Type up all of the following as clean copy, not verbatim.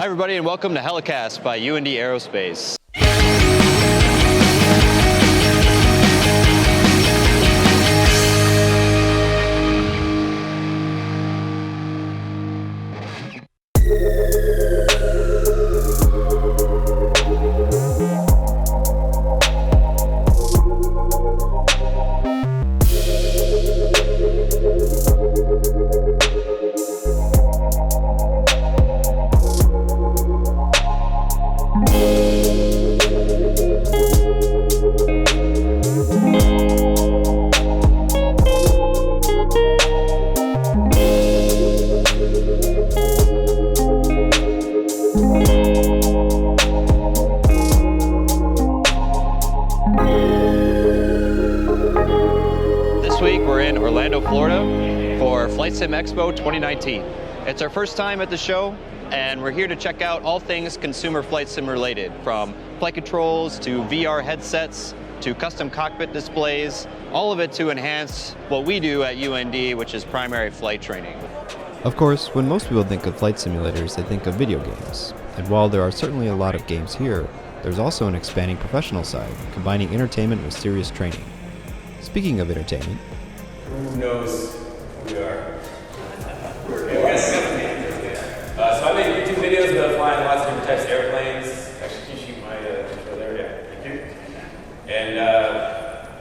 everybody, and welcome to Helicast by UND Aerospace. This week we're in Orlando, Florida for Flight Sim Expo 2019. It's our first time at the show, and we're here to check out all things consumer flight sim related, from flight controls to VR headsets to custom cockpit displays, all of it to enhance what we do at UND, which is primary flight training. Of course, when most people think of flight simulators, they think of video games. And while there are certainly a lot of games here, there's also an expanding professional side, combining entertainment with serious training. Speaking of entertainment, who knows who we are? So I make YouTube videos about flying lots of different types of airplanes. Actually, can you shoot my intro there? Yeah, thank you. And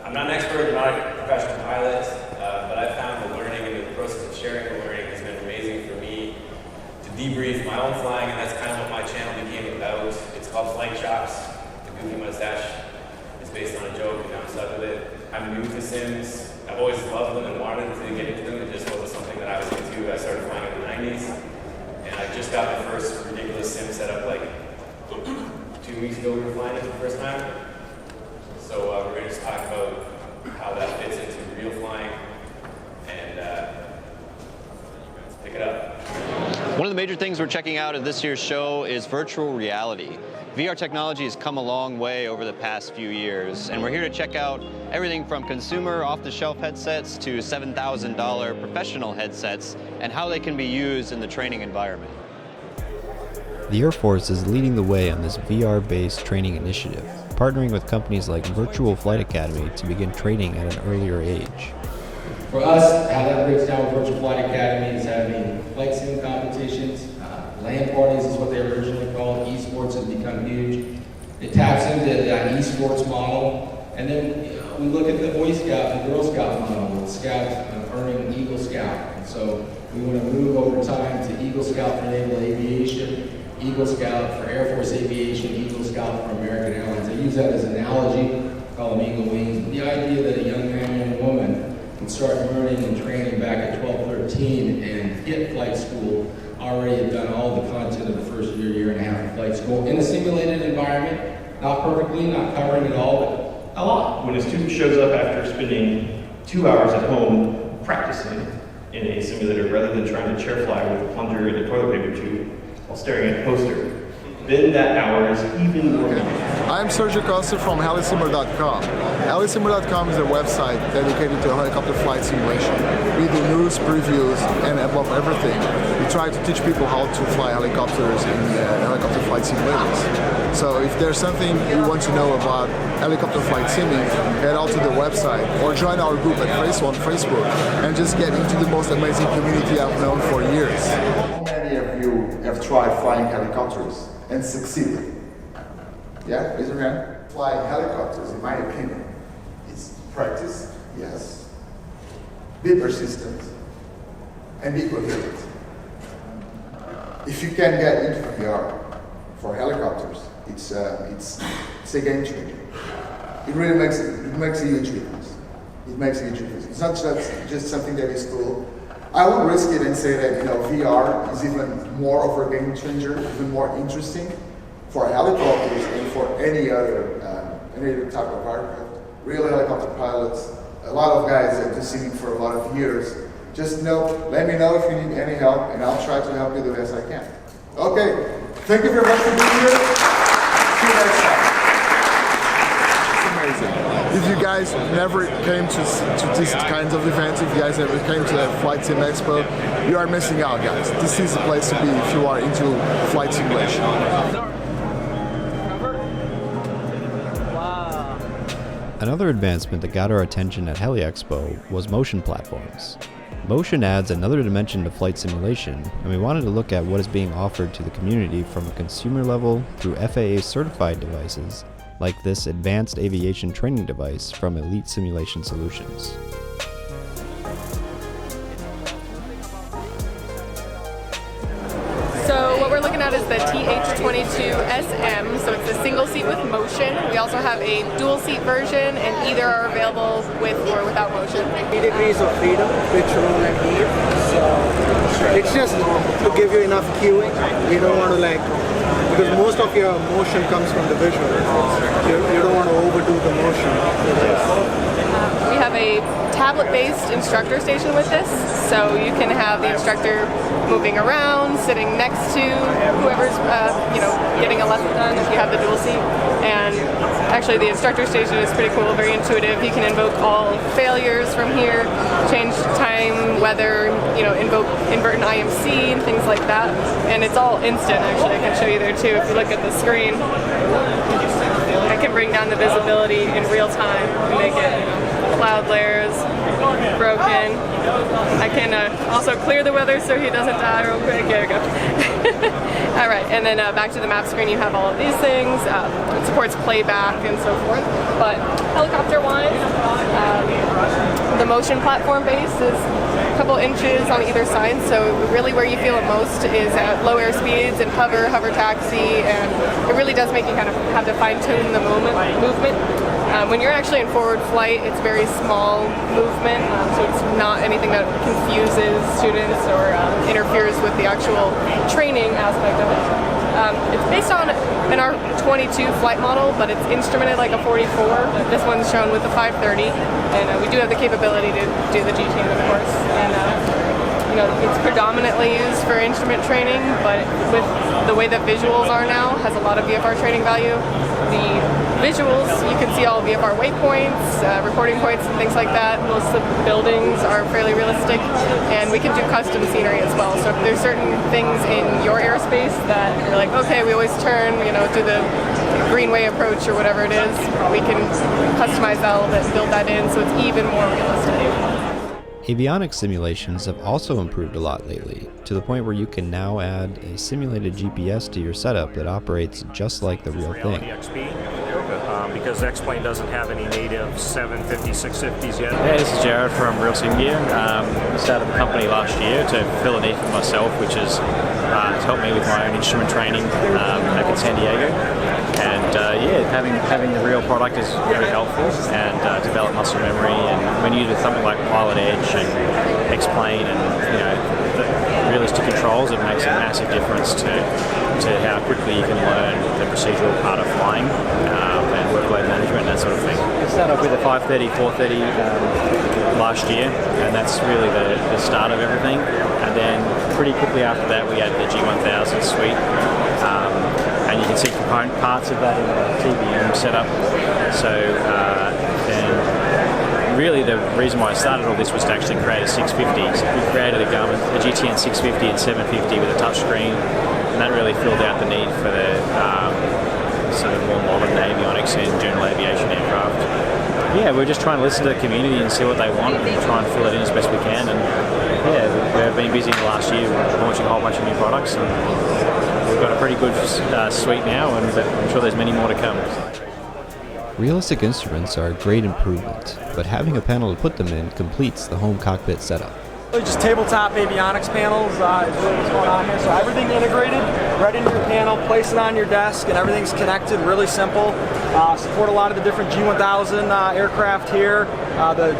I'm not an expert, I'm not a professional pilot, but I found the learning and the process of sharing the learning has been amazing for me to debrief my own flying, and that's kind of what my channel became about. It's called Flight Chops. The goofy mustache is based on a joke, and I'm stuck with it. I'm new to sims. I've always loved them and wanted to get into them. It just wasn't something that I was into. I started flying in the 90s, and I just got the first ridiculous sim set up like 2 weeks ago. We were flying it for the first time. So we're going to just talk about how that fits into real flying, and let's pick it up. One of the major things we're checking out at this year's show is virtual reality. VR technology has come a long way over the past few years, and we're here to check out everything from consumer off-the-shelf headsets to $7,000 professional headsets and how they can be used in the training environment. the Air Force is leading the way on this VR-based training initiative, partnering with companies like Virtual Flight Academy to begin training at an earlier age. For us, how that breaks down with Virtual Flight Academy is having flight sim competitions. LAN parties is what they were originally called. Esports has become huge. It taps into that esports model. And then we look at the Boy Scout and Girl Scout model, with Scouts earning Eagle Scout. And so we want to move over time to Eagle Scout for Naval Aviation, Eagle Scout for Air Force Aviation, Eagle Scout for American Airlines. I use that as an analogy, call them Eagle Wings. But the idea that a young man and woman can start learning and training back at 12, 13 and hit flight school, already have done all the content of the first year, year and a half of flight school in a simulated environment, not perfectly, not covering it all, but a lot. When a student shows up after spending 2 hours at home practicing in a simulator rather than trying to chair fly with a plunger and a toilet paper tube while staring at a poster, then that hour is even more meaningful. I'm Sergio Costa from helisimmer.com. Helisimmer.com is a website dedicated to helicopter flight simulation. We do news, previews, and above everything, we try to teach people how to fly helicopters in helicopter flight simulators. So if there's something you want to know about helicopter flight simming, head out to the website or join our group at Face on Facebook and just get into the most amazing community I've known for years. How many of you have tried flying helicopters and succeeded? Yeah, raise your hand. Flying helicopters, in my opinion, is practice, yes. Be persistent and be coherent. If you can get into VR for helicopters, it's a game changer. It really makes a huge difference. It makes a huge difference. It's not just something that is cool. I would risk it and say that VR is even more of a game changer, even more interesting for helicopters and for any other type of aircraft. Real helicopter pilots, a lot of guys that do simming for a lot of years. Just let me know if you need any help, and I'll try to help you the best I can. Okay, thank you very much for being here. See you next time. It's amazing. If you guys never came to these kinds of events, if you guys ever came to the Flight Sim Expo, you are missing out, guys. This is the place to be if you are into flight simulation. Another advancement that got our attention at Heli Expo was motion platforms. Motion adds another dimension to flight simulation, and we wanted to look at what is being offered to the community from a consumer level through FAA certified devices, like this advanced aviation training device from Elite Simulation Solutions. So what we're looking at is the TH22SM, so it's a single seat with motion. We also have a dual seat version, and either are available with or without motion. 3 degrees of freedom, pitch, roll, and heave. So it's just to give you enough cueing. You don't want to because most of your motion comes from the visual. You don't want to overdo the motion. We have a tablet-based instructor station with this, so you can have the instructor moving around, sitting next to whoever's getting a lesson done if you have the dual seat. And actually the instructor station is pretty cool, very intuitive. You can invoke all failures from here, change time, weather, invert an IMC and things like that. And it's all instant, actually. I can show you there too if you look at the screen. I can bring down the visibility in real time and make it cloud layers, broken. I can also clear the weather so he doesn't die real quick. There we go. All right, and then back to the map screen, you have all of these things. It supports playback and so forth. But helicopter-wise, the motion platform base is a couple inches on either side, so really where you feel it most is at low air speeds and hover taxi, and it really does make you kind of have to fine-tune the movement. When you're actually in forward flight, it's very small movement, so it's not anything that confuses students or interferes with the actual training aspect of it. It's based on an R22 flight model, but it's instrumented like a 44. This one's shown with the 530, and we do have the capability to do the GTN, of course. And it's predominantly used for instrument training, but with the way that visuals are now, has a lot of VFR training value. The visuals, you can see all VFR waypoints, recording points, and things like that. Most of the buildings are fairly realistic, and we can do custom scenery as well. So if there's certain things in your airspace that you're like, okay, we always turn, do the greenway approach or whatever it is, we can customize that a little bit and build that in so it's even more realistic. Avionics simulations have also improved a lot lately, to the point where you can now add a simulated GPS to your setup that operates just like the real thing. Because X-Plane doesn't have any native 750, 650s yet. Yeah, this is Jared from Real Sim Gear. I started the company last year to fill a need for myself, which is to help me with my own instrument training back in San Diego. And having the real product is very helpful, and develop muscle memory. And when you do something like Pilot Edge and X-Plane and the realistic controls, it makes a massive difference to how quickly you can learn the procedural part of flying and workload management and that sort of thing. I started off with a 530, 430 last year, and that's really the start of everything. And then pretty quickly after that, we added the G1000 suite. And you can see component parts of that in the TBM setup. So then really the reason why I started all this was to actually create a 650. So we created a GTN 650 and 750 with a touch screen, and that really filled out the need for the sort of more modern avionics and general aviation aircraft. Yeah, we're just trying to listen to the community and see what they want and try and fill it in as best we can. And yeah, we've been busy in the last year launching a whole bunch of new products, and we've got a pretty good suite now, and I'm sure there's many more to come. Realistic instruments are a great improvement, but having a panel to put them in completes the home cockpit setup. Just tabletop avionics panels is really what's going on here. So everything integrated right into your panel, place it on your desk, and everything's connected, really simple. Support a lot of the different G1000 aircraft here. The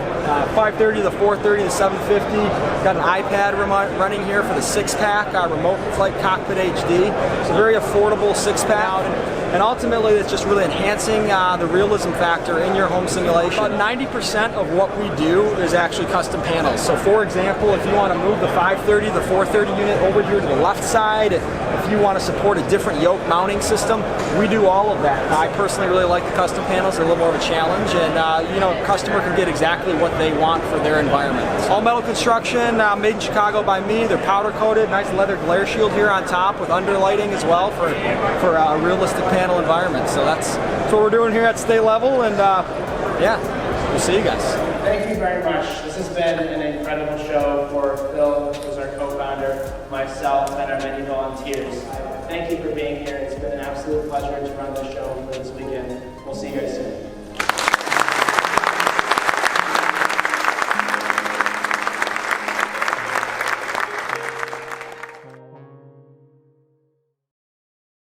530, the 430, the 750. Got an iPad running here for the 6-pack, remote flight cockpit HD. It's a very affordable 6-pack. And ultimately, it's just really enhancing the realism factor in your home simulation. About 90% of what we do is actually custom panels. So for example, if you want to move the 530, the 430 unit over here to the left side, if if you want to support a different yoke mounting system, we do all of that. I personally really like the custom panels. They're a little more of a challenge, and you know, a customer can get exactly what they want for their environment. All metal construction, made in Chicago by me. They're powder coated, nice leather glare shield here on top with underlighting as well for a realistic panel environment. So that's what we're doing here at Stay Level, and yeah, we'll see you guys. Thank you very much. This has been an incredible show for Phil, who's our co-founder, myself, and our many volunteers. Thank you for being here. It's been an absolute pleasure to run this show for this weekend. We'll see you guys soon.